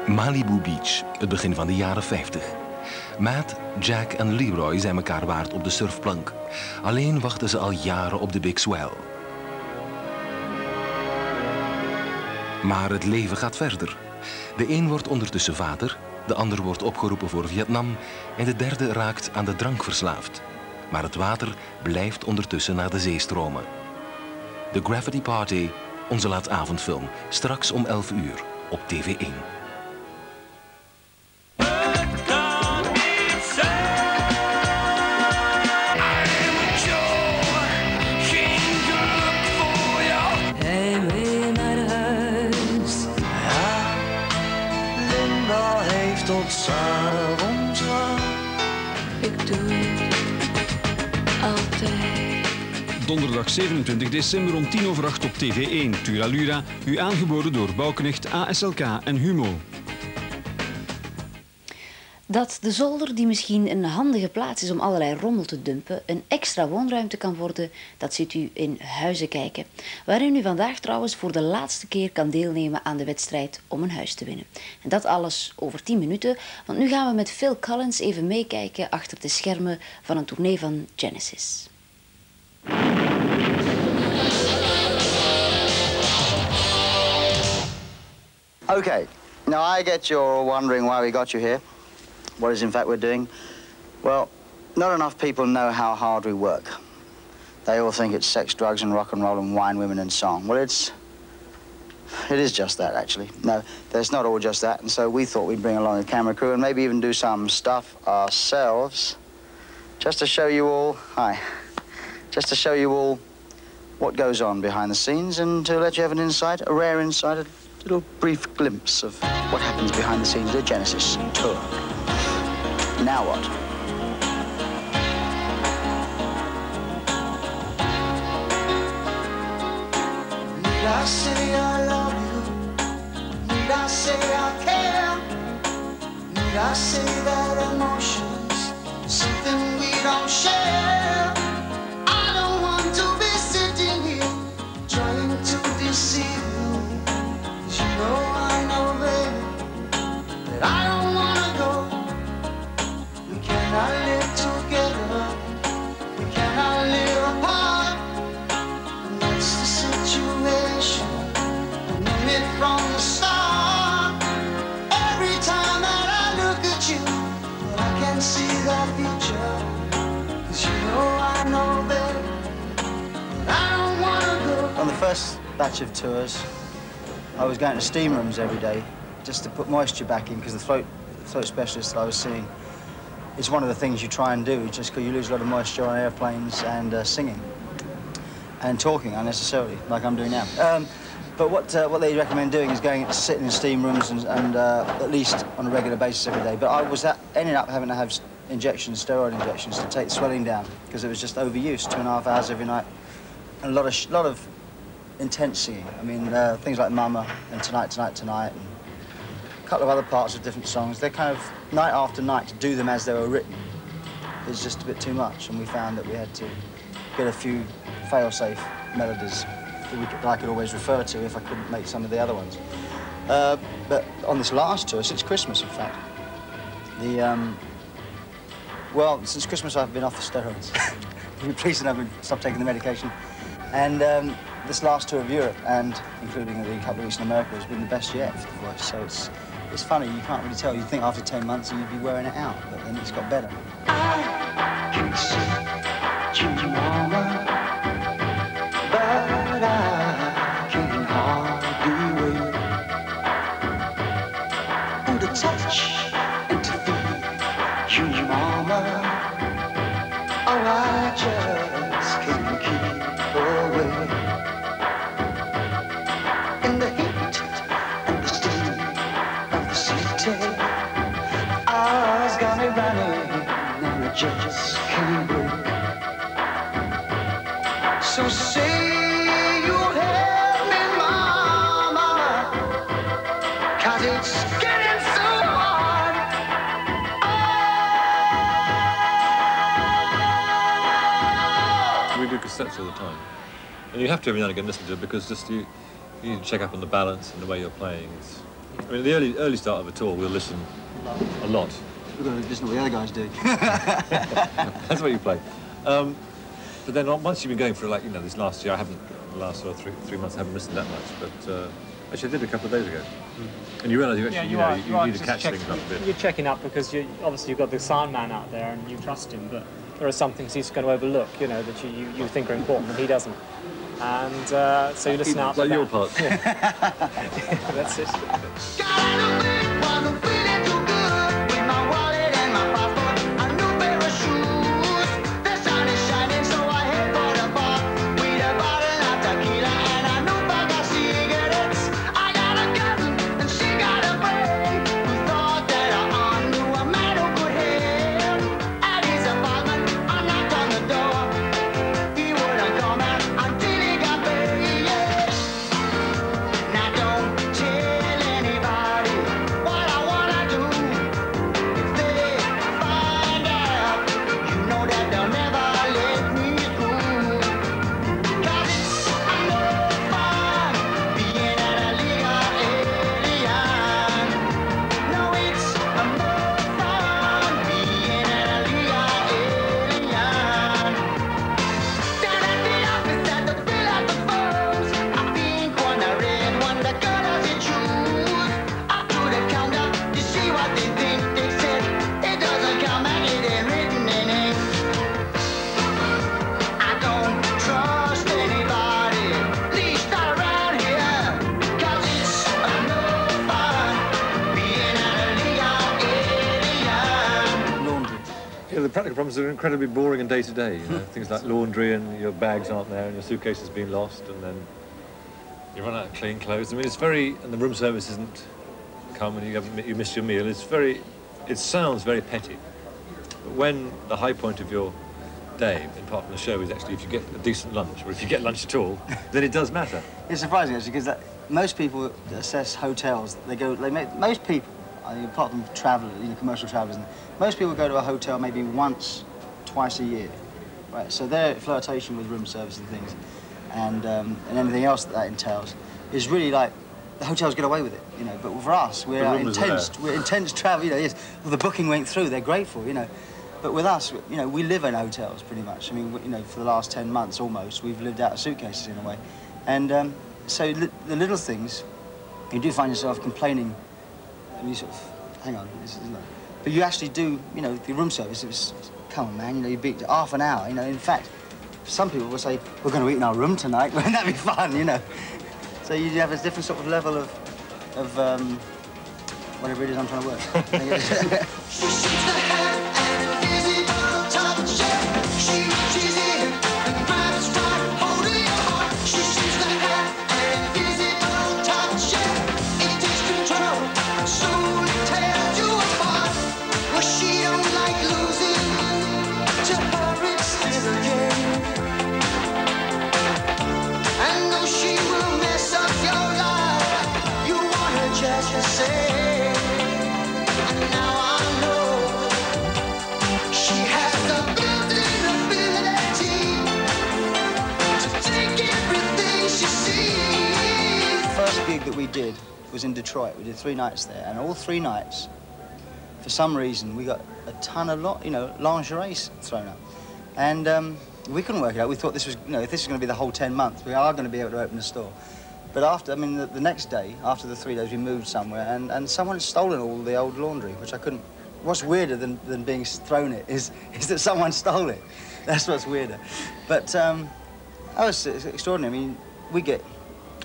Malibu Beach, het begin van de jaren 50. Matt, Jack en Leroy zijn elkaar waard op de surfplank. Alleen wachten ze al jaren op de Big Swell. Maar het leven gaat verder. De een wordt ondertussen vader, de ander wordt opgeroepen voor Vietnam en de derde raakt aan de drank verslaafd. Maar het water blijft ondertussen naar de zee stromen. The Gravity Party, onze laatavondfilm, straks om 11 uur op TV1. Tot 's avonds laat. Ik doe het altijd. Donderdag 27 december om 7:10 op TV1. Turalura, u aangeboden door Bouwknecht, ASLK en Humo. Dat de zolder, die misschien een handige plaats is om allerlei rommel te dumpen, een extra woonruimte kan worden, dat ziet u in Huizen Kijken. Waarin u vandaag trouwens voor de laatste keer kan deelnemen aan de wedstrijd om een huis te winnen. En dat alles over 10 minuten, want nu gaan we met Phil Collins even meekijken achter de schermen van een tournee van Genesis. Okay, now I get you're wondering why we got you here. What is in fact we're doing? Well, not enough people know how hard we work. They all think it's sex, drugs and rock and roll and wine, women and song. Well, it is just that, actually. No, there's not all just that, and so we thought we'd bring along a camera crew and maybe even do some stuff ourselves, just to show you all, what goes on behind the scenes and to let you have an insight, a rare insight, a little brief glimpse of what happens behind the scenes of the Genesis tour. Now what? Need I say I love you? Need I say I care? Need I say that emotion's something we don't share? I don't want to be sitting here trying to deceive you, 'cause you know, baby, that I don't wanna go. We cannot live together, we cannot live apart, and that's the situation. I knew it from the start. Every time that I look at you, well, I can see that future, 'cause you know, baby, that I don't wanna go. On the first batch of tours, I was going to steam rooms every day just to put moisture back in, because the throat specialist that I was seeing, it's one of the things you try and do, just because you lose a lot of moisture on airplanes and singing and talking unnecessarily, like I'm doing now. But what they recommend doing is going sitting in steam rooms and at least on a regular basis every day. But I was ended up having to have steroid injections to take the swelling down, because it was just overuse, 2.5 hours every night, and a lot of intense singing. I mean, things like Mama and Tonight, Tonight, Tonight, and a couple of other parts of different songs. They're kind of night after night to do them as they were written. It's just a bit too much, and we found that we had to get a few fail-safe melodies that I could always refer to if I couldn't make some of the other ones. But on this last tour, since Christmas, in fact, well, since Christmas I've been off the steroids. We're pleased enough to stop taking the medication. And this last tour of Europe, and including the couple of weeks in America, has been the best yet for the voice. So it's funny, you can't really tell. You'd think after 10 months you'd be wearing it out, but then it's got better. I can see you, mama, but I can hardly wait. And to touch and to feel you, mama, oh, I just can't keep away. In the heat and the steam of the city, I's got me running and I just can't breathe. So say you'll help me, mama, 'cause it's getting so hard. We do cassettes all the time. And you have to every now and again listen to it, because just you check up on the balance and the way you're playing. I mean, the early start of a tour, we'll listen a lot. We've got to listen to what the other guys do. That's what you play. But then once you've been going for, like, you know, this last year, I haven't, the last sort of three months, I haven't listened that much, but actually I did a couple of days ago. And you realise you actually, you need to catch things up a bit. You're checking up because obviously you've got the sound man out there and you trust him, but there are some things he's going to overlook, you know, that you think are important and he doesn't. And so you listen out for like that. your part. Yeah. That's it. The practical problems are incredibly boring and day-to-day, you know, things like laundry and your bags aren't there and your suitcase has been lost and then you run out of clean clothes. I mean, it's very, and the room service isn't come and you miss your meal. It's very, it sounds very petty. But when the high point of your day, apart from the show, is actually if you get a decent lunch, or if you get lunch at all, then it does matter. It's surprising, actually, because most people assess hotels, most people, apart from travelers, you know, commercial travellers, most people go to a hotel maybe once, twice a year, right? So their flirtation with room service and things, and anything else that entails, is really like the hotels get away with it, you know. But for us, we're intense travel. You know, yes, well, the booking went through. They're grateful, you know. But with us, you know, we live in hotels pretty much. I mean, you know, for the last 10 months almost, we've lived out of suitcases in a way, and so the little things, you do find yourself complaining. And you sort of, hang on, this is not. But you actually do, you know, the room service, it was, come on, man, you know, you beat half an hour, you know. In fact, some people will say, we're going to eat in our room tonight, wouldn't that be fun, you know? So you have a different sort of level of whatever it is I'm trying to work. She shoots the hand and invisible touch. She reaches in and grabs tight hold of your heart. She shoots the hand and invisible touch. It takes control and slowly tears you apart. Well, she don't like losing. To her it's still a game. And though she will mess up your life, you want her just the same. Gig that we did was in Detroit. We did 3 nights there, and all 3 nights, for some reason, we got a ton of lingerie thrown up, and we couldn't work it out. We thought this was, you know, if this is going to be the whole 10 months, we are going to be able to open the store. But after, I mean, the next day, after the 3 days, we moved somewhere, and someone had stolen all the old laundry, which I couldn't. What's weirder than being thrown it is that someone stole it. That's what's weirder. But that was extraordinary. I mean, we get.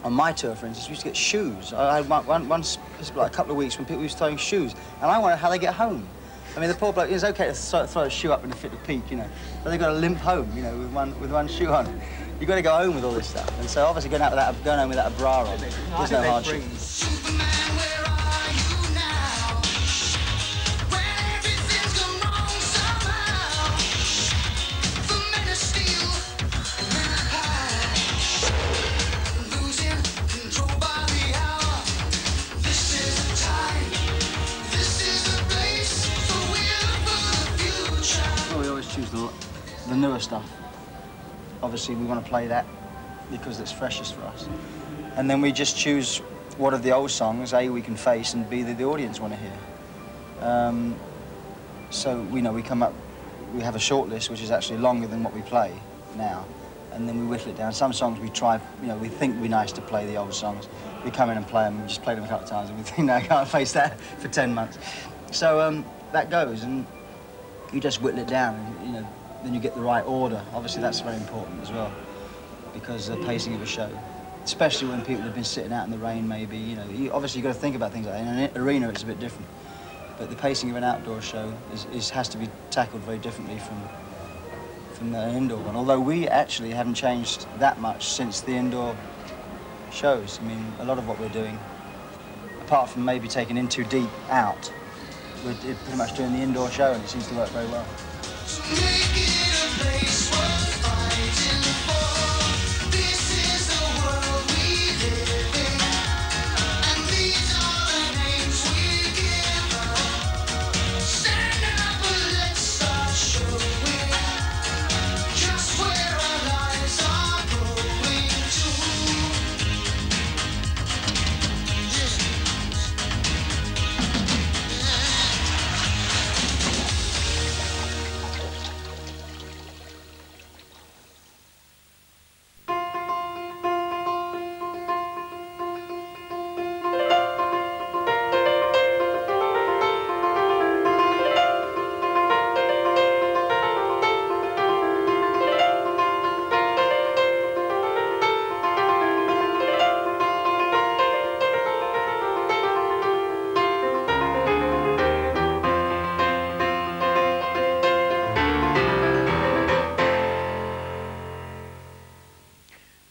On my tour, for instance, we used to get shoes. I had like a couple of weeks when people used to throwing shoes, and I wondered how they get home. I mean, the poor bloke, it's okay to throw a shoe up in a fit of pique, you know, but they've got to limp home, you know, with one shoe on. You've got to go home with all this stuff, and so obviously going home without a bra on, there's no hardship. The newer stuff. Obviously, we want to play that because it's freshest for us. And then we just choose what are the old songs, A, we can face, and B, that the audience want to hear. So, you know, we have a short list which is actually longer than what we play now, and then we whittle it down. Some songs we try, you know, we think we're nice to play the old songs. We come in and play them, we just play them a couple of times, and we think, no, I can't face that for 10 months. So that goes, and you just whittle it down, and, you know, then you get the right order. Obviously, that's very important as well, because the pacing of a show, especially when people have been sitting out in the rain, maybe, you know, obviously you've got to think about things like that. In an arena, it's a bit different. But the pacing of an outdoor show has to be tackled very differently from the indoor one. Although we actually haven't changed that much since the indoor shows. I mean, a lot of what we're doing, apart from maybe taking In Too Deep out, we're pretty much doing the indoor show, and it seems to work very well.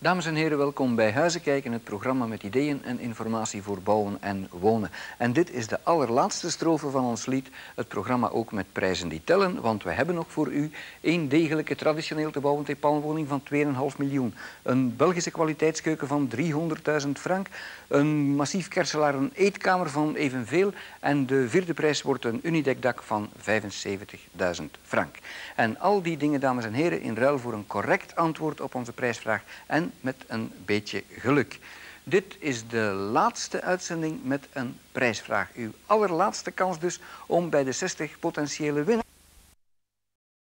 Dames en heren, welkom bij Huizen Kijken, het programma met ideeën en informatie voor bouwen en wonen. En dit is de allerlaatste strofe van ons lied, het programma ook met prijzen die tellen, want we hebben nog voor u een degelijke traditioneel te bouwen tweepalmwoning van 2,5 miljoen, een Belgische kwaliteitskeuken van 300.000 frank, een massief kerselaar, een eetkamer van evenveel en de vierde prijs wordt een unidekdak van 75.000 frank. En al die dingen, dames en heren, in ruil voor een correct antwoord op onze prijsvraag en met een beetje geluk. Dit is de laatste uitzending met een prijsvraag. Uw allerlaatste kans dus om bij de 60 potentiële winnaars